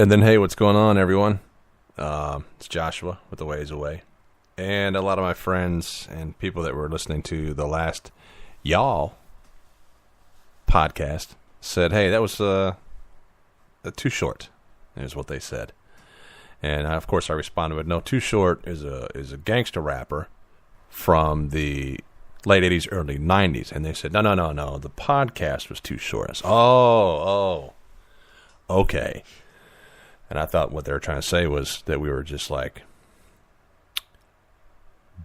And then, hey, what's going on, everyone? It's Joshua with The Ways Away. And a lot of my friends and people that were listening to the last Y'all podcast said, hey, that was too short, is what they said. And, of course, I responded with, no, Too Short is a gangster rapper from the late 80s, early 90s. And they said, no, the podcast was too short. I said, oh, okay. And I thought what they were trying to say was that we were just like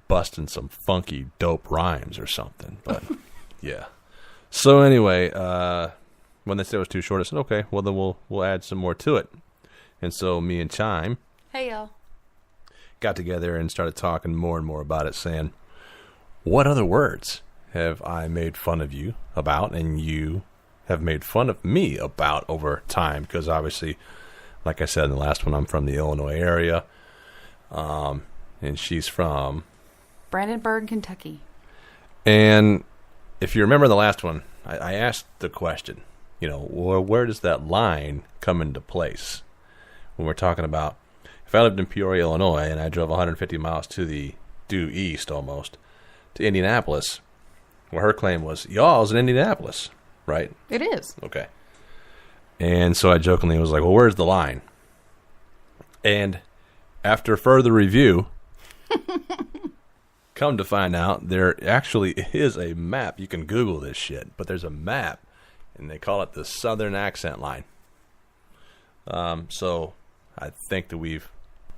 busting some funky, dope rhymes or something. But yeah. So anyway, when they said it was too short, I said, okay, well then we'll add some more to it. And so me and Chime, hey y'all, got together and started talking more and more about it, saying, what other words have I made fun of you about and you have made fun of me about over time? Because obviously, like I said in the last one, I'm from the Illinois area, and she's from Brandenburg, Kentucky. And if you remember the last one, I asked the question, where does that line come into place? When we're talking about, if I lived in Peoria, Illinois, and I drove 150 miles due east almost, to Indianapolis, well, her claim was, y'all's in Indianapolis, right? It is. Okay. And so I jokingly was like, well, where's the line? And after further review, come to find out, there actually is a map. You can Google this shit, but there's a map, and they call it the Southern Accent Line. So I think that we've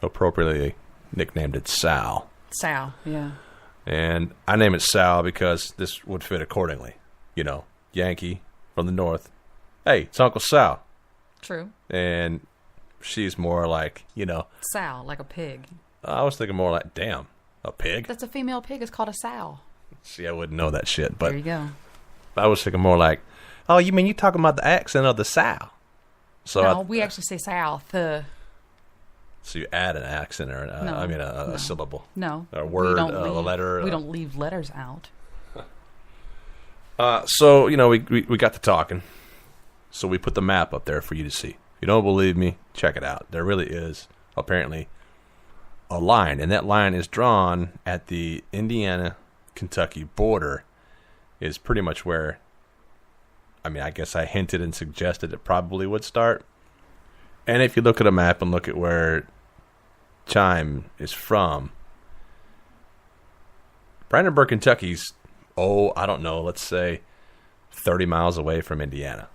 appropriately nicknamed it Sal. Sal, yeah. And I name it Sal because this would fit accordingly. Yankee from the north. Hey, it's Uncle Sal. True. And she's more like, Sow, like a pig. I was thinking more like, damn, a pig? That's a female pig. It's called a sow. See, I wouldn't know that shit. But there you go. I was thinking more like, oh, you mean you talking about the accent of the Sow? So no, we actually say south. So you add an accent or a syllable. No. A word, a letter. We don't leave letters out. So, we got to talking. So we put the map up there for you to see. If you don't believe me, check it out. There really is, apparently, a line. And that line is drawn at the Indiana-Kentucky border. Is pretty much where, I guess I hinted and suggested it probably would start. And if you look at a map and look at where Chime is from, Brandenburg, Kentucky's, I don't know, let's say 30 miles away from Indiana.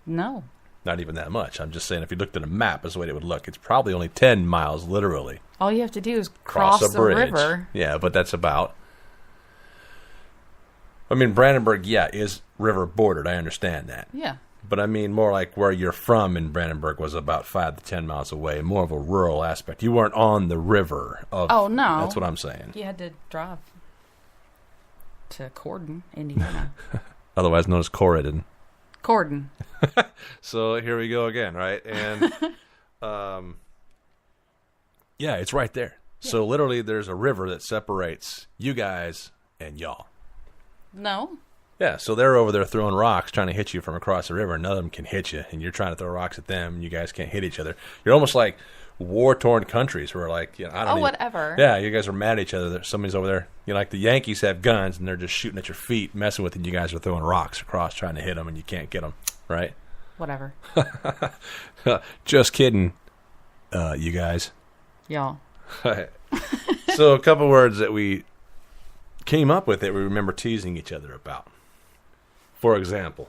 No. Not even that much. I'm just saying if you looked at a map, that's the way it would look. It's probably only 10 miles, literally. All you have to do is cross a the bridge. river. Yeah, but that's about... Brandenburg, is river bordered. I understand that. Yeah. But more like where you're from in Brandenburg was about 5 to 10 miles away. More of a rural aspect. You weren't on the river. Oh, no. That's what I'm saying. You had to drive to Corden, Indiana. Otherwise known as Corydon. Corden. So here we go again, right? And it's right there. Yeah. So literally there's a river that separates you guys and y'all. No. Yeah, so they're over there throwing rocks trying to hit you from across the river, and none of them can hit you, and you're trying to throw rocks at them, and you guys can't hit each other. You're almost like war-torn countries where, like, whatever. Yeah, you guys are mad at each other. Somebody's over there. Like the Yankees have guns, and they're just shooting at your feet, messing with it, and you guys are throwing rocks across trying to hit them, and you can't get them, right? Whatever. Just kidding, you guys. Y'all. So a couple words that we came up with that we remember teasing each other about. For example,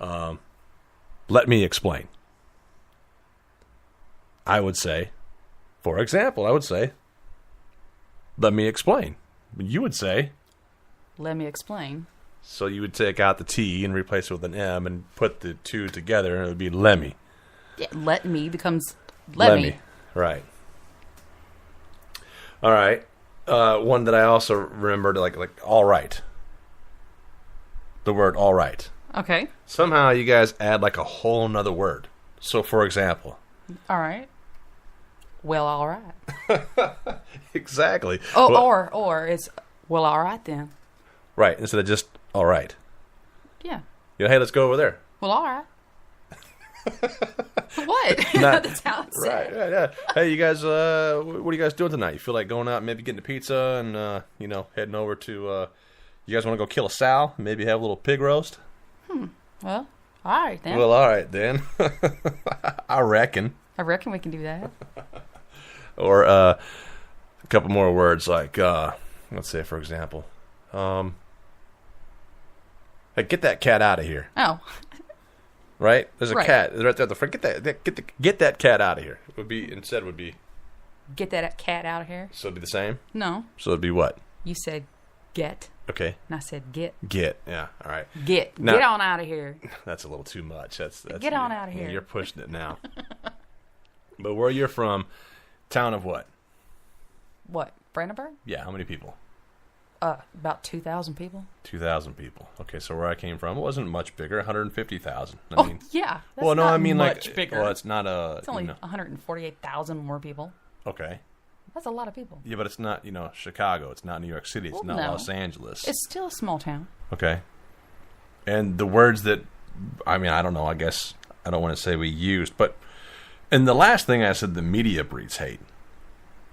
let me explain. I would say, let me explain. You would say, let me explain. So you would take out the T and replace it with an M and put the two together, and it would be Lemmy. Yeah, let me becomes Lemmy. Right. All right. One that I also remembered, like all right. The word all right. Okay. Somehow you guys add like a whole nother word. So, for example. All right. Well, all right. Exactly. Oh, well, or it's, well, all right then. Right. Instead of just all right. Yeah. Hey, let's go over there. Well, all right. What? Not, That's how it's right, said. yeah. Hey, you guys, what are you guys doing tonight? You feel like going out and maybe getting a pizza and, heading over to, you guys want to go kill a sow? Maybe have a little pig roast? Well, all right then. Well, all right, then. I reckon. I reckon we can do that. Or a couple more words like, let's say, for example, hey, get that cat out of here. Oh, Right? There's a Right. cat right there at the front. Get that cat out of here. Would be get that cat out of here. so it'd be the same. No, So it'd be what? you said get, Okay. and I said get. Get. Yeah. All right. Get. Now- Get on out of here. That's a little too much. That's Get on outta here. You're pushing it now. But where you're from, town of what? What? Brandenburg? Yeah. How many people? About 2,000 people. 2,000 people. Okay. So where I came from, it wasn't much bigger. 150,000. I Oh, mean, yeah. That's well, no, not I mean much like, bigger. well, it's not a. It's only 148,000 more people. Okay. That's a lot of people. Yeah, but it's not, Chicago. It's not New York City. It's Well, not no. Los Angeles. It's still a small town. Okay. And the words that, I don't know, I guess I don't want to say we used, but, and the last thing I said, the media breeds hate.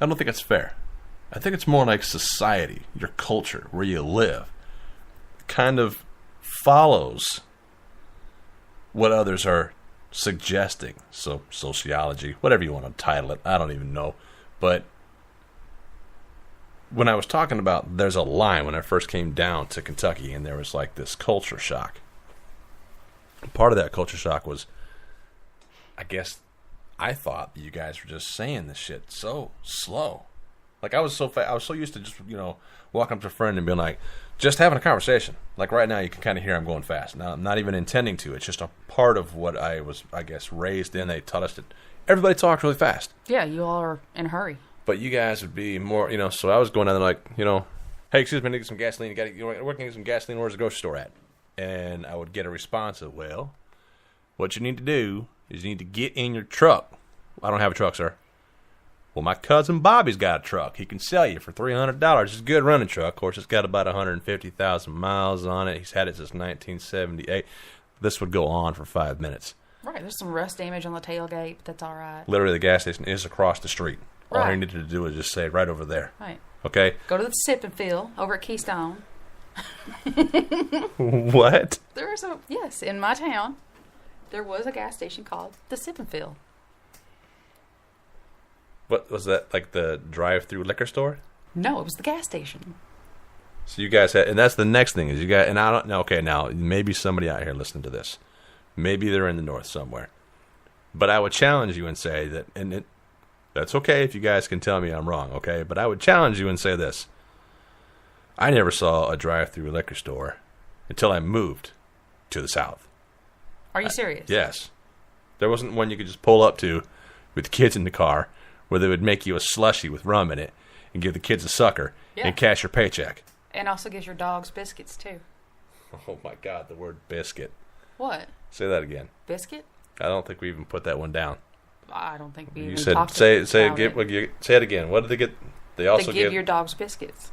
I don't think it's fair. I think it's more like society, your culture, where you live, kind of follows what others are suggesting. So, sociology, whatever you want to title it, I don't even know. But when I was talking about, there's a line when I first came down to Kentucky, and there was like this culture shock. Part of that culture shock was, I guess, I thought that you guys were just saying this shit so slow. Like I was so used to just walking up to a friend and being like, just having a conversation. Like right now, you can kind of hear I'm going fast. Now I'm not even intending to. It's just a part of what I was, I guess, raised in. They taught us that everybody talks really fast. Yeah, you all are in a hurry. But you guys would be more, so I was going down there like, hey, excuse me, I need to get some gasoline. Where can I get some gasoline? Where's the grocery store at? And I would get a response of, well, what you need to do is you need to get in your truck. I don't have a truck, sir. Well, my cousin Bobby's got a truck. He can sell you for $300. It's a good running truck. Of course, it's got about 150,000 miles on it. He's had it since 1978. This would go on for 5 minutes. Right, there's some rust damage on the tailgate, but that's all right. Literally, the gas station is across the street. All Right. he needed to do was just say right over there. Right. Okay? Go to the Sip and Fill over at Keystone. What? Yes, in my town, there was a gas station called the Sip and Fill. What was that, like the drive-through liquor store? No, it was the gas station. So you guys had, and that's the next thing is you got, and I don't know, okay, now maybe somebody out here listening to this, maybe they're in the north somewhere, but I would challenge you and say that, that's okay if you guys can tell me I'm wrong, okay, but I would challenge you and say this. I never saw a drive-through liquor store until I moved to the south. Are you serious? Yes. There wasn't one you could just pull up to with kids in the car where they would make you a slushie with rum in it and give the kids a sucker and cash your paycheck. And also gives your dogs biscuits, too. Oh, my God, the word biscuit. What? Say that again. Biscuit? I don't think we even put that one down. I don't think we You even said, talked say about it. Say it again. What did they get? They also They give your dogs biscuits.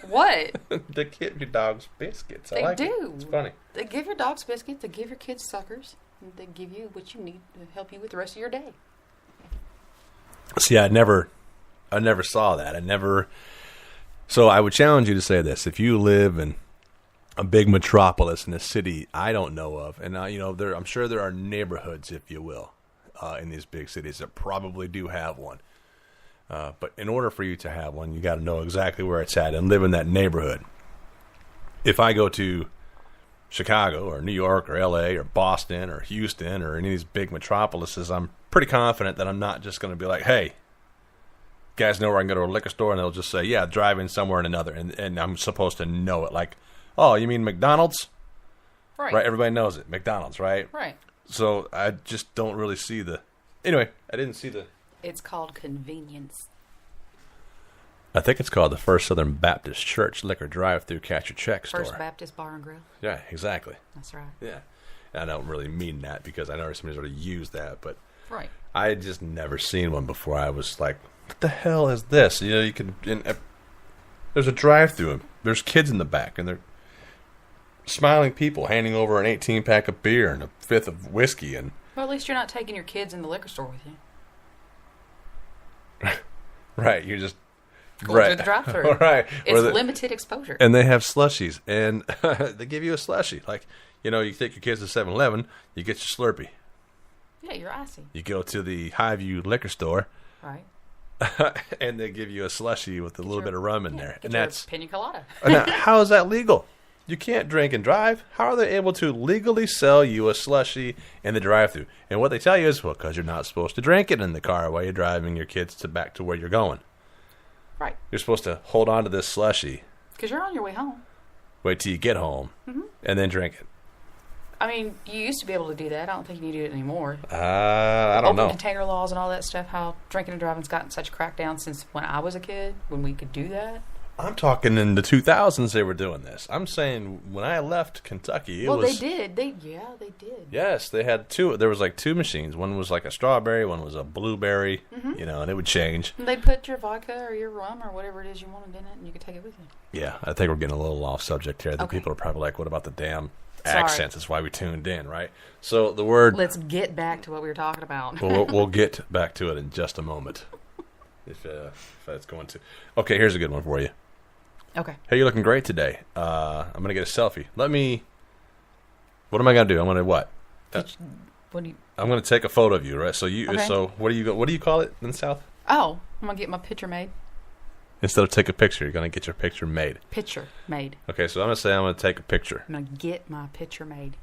What? They give your dogs biscuits. I They like do. it. It's funny. They give your dogs biscuits. They give your kids suckers. And they give you what you need to help you with the rest of your day. See, I never saw that. So I would challenge you to say this: if you live in a big metropolis in a city I don't know of, and I'm sure there are neighborhoods, if you will, in these big cities that probably do have one. But in order for you to have one, you got to know exactly where it's at and live in that neighborhood. If I go to Chicago or New York or LA or Boston or Houston or any of these big metropolises, I'm pretty confident that I'm not just going to be like, hey, you guys know where I can go to a liquor store, and they'll just say, yeah, drive in somewhere and another, and I'm supposed to know it. Like, oh, you mean McDonald's? Right, everybody knows it. McDonald's, right? Right. So I just don't really see the... Anyway, I didn't see the... It's called convenience. I think it's called the First Southern Baptist Church Liquor Drive-Thru Cash Your Check Store. First Baptist Bar and Grill. Yeah, exactly. That's right. Yeah. And I don't really mean that because I know somebody's already used that, but Right. I had just never seen one before. I was like, what the hell is this? You can... there's a drive-thru, and there's kids in the back, and they're smiling people handing over an 18-pack of beer and a fifth of whiskey, and Well, at least you're not taking your kids in the liquor store with you. Right, you're just Going through the drive-thru. Right. It's limited exposure. And they have slushies, and they give you a slushie. Like, you know, you take your kids to 7-Eleven, you get your Slurpee. Yeah, you're icy. You go to the Highview liquor store, Right. and they give you a slushie with a little bit of rum in there. Get And your that's pina colada. now, how is that legal? You can't drink and drive. How are they able to legally sell you a slushie in the drive-thru? And what they tell you is, well, because you're not supposed to drink it in the car while you're driving your kids back to where you're going. Right. You're supposed to hold on to this slushie, Because you're on your way home. wait till you get home, and then drink it. I mean, you used to be able to do that. I don't think you need to do it anymore. I don't know. Open container laws and all that stuff, how drinking and driving's gotten such a crackdown since when I was a kid, when we could do that. I'm talking in the 2000s they were doing this. I'm saying when I left Kentucky, it was... They did. They did. Yes, they had two. There was like two machines. One was like a strawberry, one was a blueberry, you know, and it would change. And they'd put your vodka or your rum or whatever it is you wanted in it, and you could take it with you. Yeah, I think we're getting a little off subject here. The Okay. people are probably like, what about the damn Sorry. accents? That's why we tuned in, right? So the word... Let's get back to what we were talking about. we'll get back to it in just a moment. If that's going to... Okay, here's a good one for you. Okay. Hey, you're looking great today. I'm going to get a selfie. What am I going to do? I'm going to what? What do you... I'm going to take a photo of you, right? So Okay. So what do you call it in the South? Oh, I'm going to get my picture made. Instead of take a picture, you're going to get your picture made. Picture made. Okay, so I'm going to say I'm going to take a picture. I'm going to get my picture made.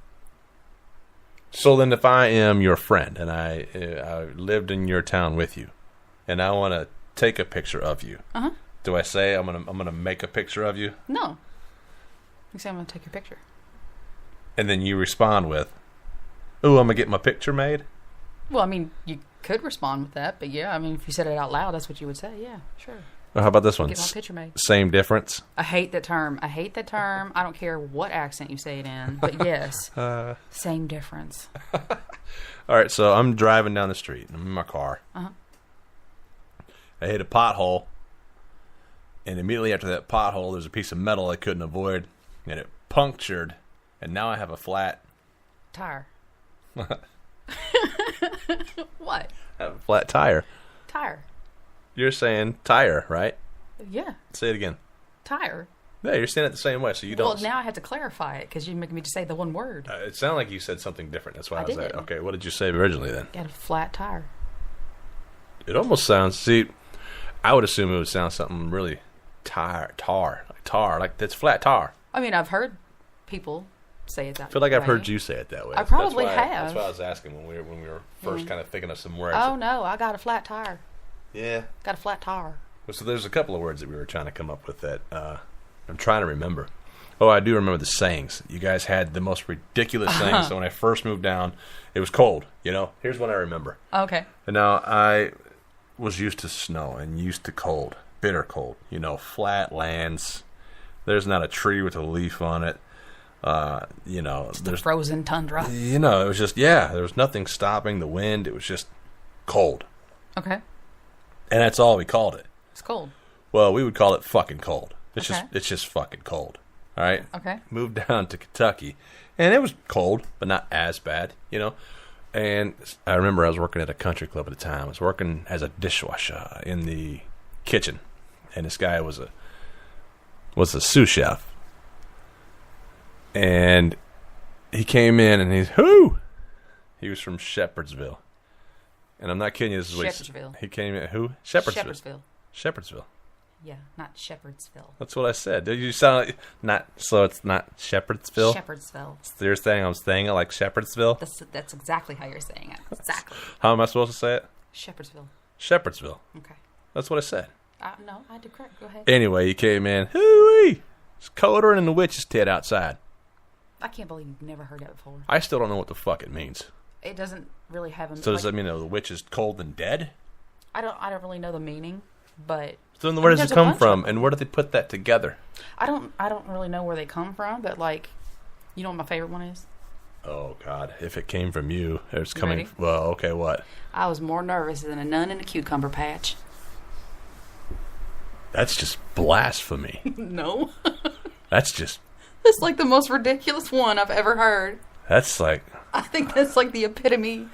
So then if I am your friend and I lived in your town with you and I want to take a picture of you, Uh-huh. do I say I'm gonna make a picture of you? No. You say I'm going to take your picture. And then you respond with, ooh, I'm going to get my picture made? Well, I mean, you could respond with that, but yeah, I mean, if you said it out loud, that's what you would say. Yeah, sure. Well, how about this one? Get my picture made. Same difference? I hate that term. I don't care what accent you say it in, but yes, same difference. All right, so I'm driving down the street. I'm in my car. Uh-huh. I hit a pothole. And immediately after that pothole, there's a piece of metal I couldn't avoid. And it punctured. And now I have a flat... Tire. What? I have a flat tire. Tire. You're saying tire, right? Yeah, Say it again. tire. Yeah, you're saying it the same way, so you don't... Well, now I have to clarify it because you're making me just say the one word. It sounded like you said something different. That's why I was did. like, okay, what did you say originally then? Got a flat tire. It almost sounds... See, I would assume it would sound something really tar, like that's flat tar. I mean, I've heard people say it that way. I feel like I've heard you say it that way. I probably that's why, have. That's why I was asking when we were first kind of thinking of some words. Oh, no, I got a flat tire. Yeah. Got a flat tire. So there's a couple of words that we were trying to come up with that I'm trying to remember. Oh, I do remember the sayings. You guys had the most ridiculous sayings. So when I first moved down, it was cold. You know, here's what I remember. Okay. And now I was used to snow and used to cold, bitter cold. You know, flat lands. There's not a tree with a leaf on it. You know, Just there's the frozen tundra. You know, it was just there was nothing stopping the wind. It was just cold, Okay. and that's all we called it. It's cold. Well, we would call it fucking cold. It's Okay. just fucking cold. All right. Okay. Moved down to Kentucky, and it was cold, but not as bad, you know. And I remember I was working at a country club at the time. I was working as a dishwasher in the kitchen, and this guy was a sous chef, and he came in and he was from Shepherdsville, and I'm not kidding you. This is what Shepherdsville. he came in. Who? Shepherdsville. Shepherdsville. Shepherdsville. Yeah, not Shepherdsville. That's what I said. Did you sound like not? So it's not Shepherdsville. Shepherdsville. You're saying I'm saying it like Shepherdsville. That's exactly how you're saying it. Exactly. How am I supposed to say it? Shepherdsville. Shepherdsville. Okay. That's what I said. No, I did correct. Go ahead. Anyway, he came in. Hooey! It's colder than the witch's tit outside. I can't believe you've never heard that before. I still don't know what the fuck it means. It doesn't really have a. So does that mean the witch is cold and dead? I don't really know the meaning, but So then where does there's it a come bunch from, of and where do they put that together? I don't really know where they come from. But like, you know what my favorite one is? Oh God! If it came from you, it's coming. Ready? Well, okay, what? I was more nervous than a nun in a cucumber patch. That's just blasphemy. No, That's just. it's like the most ridiculous one I've ever heard. That's like I think that's like the epitome